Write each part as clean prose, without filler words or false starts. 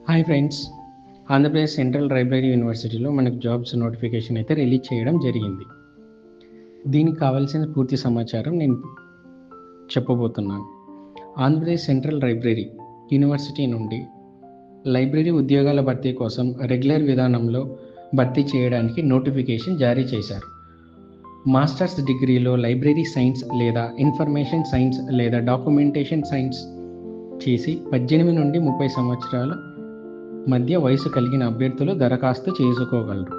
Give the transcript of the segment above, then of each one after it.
Hi friends, Andhra Pradesh central library యూనివర్సిటీలో మనకు jobs notification అయితే రిలీజ్ చేయడం జరిగింది. దీనికి కావాల్సిన పూర్తి సమాచారం నేను చెప్పబోతున్నాను. ఆంధ్రప్రదేశ్ సెంట్రల్ లైబ్రరీ యూనివర్సిటీ నుండి లైబ్రరీ ఉద్యోగాల భర్తీ కోసం రెగ్యులర్ విధానంలో భర్తీ చేయడానికి నోటిఫికేషన్ జారీ చేశారు. మాస్టర్స్ డిగ్రీలో లైబ్రరీ సైన్స్ లేదా ఇన్ఫర్మేషన్ సైన్స్ లేదా డాక్యుమెంటేషన్ సైన్స్ చేసి 18 నుండి 30 సంవత్సరాల మధ్య వయసు కలిగిన అభ్యర్థులు దరఖాస్తు చేసుకోగలరు.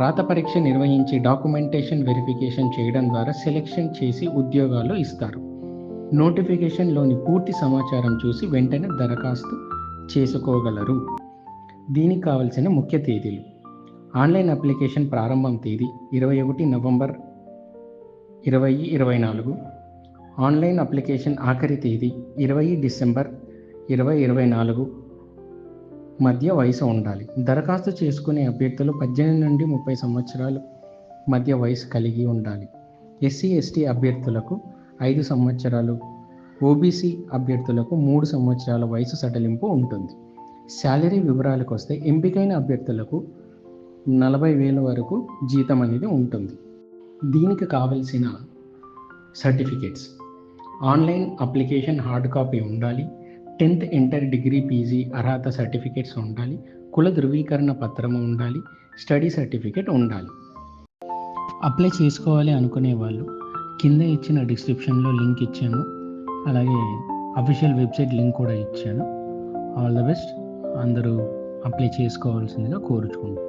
రాత పరీక్ష నిర్వహించి డాక్యుమెంటేషన్ వెరిఫికేషన్ చేయడం ద్వారా సెలెక్షన్ చేసి ఉద్యోగాలు ఇస్తారు. నోటిఫికేషన్లోని పూర్తి సమాచారం చూసి వెంటనే దరఖాస్తు చేసుకోగలరు. దీనికి కావలసిన ముఖ్య తేదీలు: ఆన్లైన్ అప్లికేషన్ ప్రారంభం తేదీ 21 నవంబర్ 2024. ఆన్లైన్ అప్లికేషన్ ఆఖరి తేదీ 20 డిసెంబర్ 2024 మధ్య వయసు ఉండాలి. దరఖాస్తు చేసుకునే అభ్యర్థులు 18 నుండి 30 సంవత్సరాల మధ్య వయసు కలిగి ఉండాలి. ఎస్సీ ఎస్టీ అభ్యర్థులకు 5 సంవత్సరాలు, ఓబీసీ అభ్యర్థులకు 3 సంవత్సరాల వయసు సడలింపు ఉంటుంది. శాలరీ వివరాలకు వస్తే ఎంపికైన అభ్యర్థులకు 40,000 వరకు జీతం అనేది ఉంటుంది. దీనికి కావలసిన certificates: online application hard copy ఉండాలి. 10th ఇంటర్, డిగ్రీ, పీజీ అర్హత సర్టిఫికేట్స్ ఉండాలి. కుల ధృవీకరణ పత్రము ఉండాలి. స్టడీ సర్టిఫికేట్ ఉండాలి. అప్లై చేసుకోవాలి అనుకునే వాళ్ళు కింద ఇచ్చిన డిస్క్రిప్షన్లో లింక్ ఇచ్చాను, అలాగే అఫీషియల్ వెబ్సైట్ లింక్ కూడా ఇచ్చాను. All the best. అందరూ అప్లై చేసుకోవాల్సిందిగా కోరుచుకుంటున్నాను.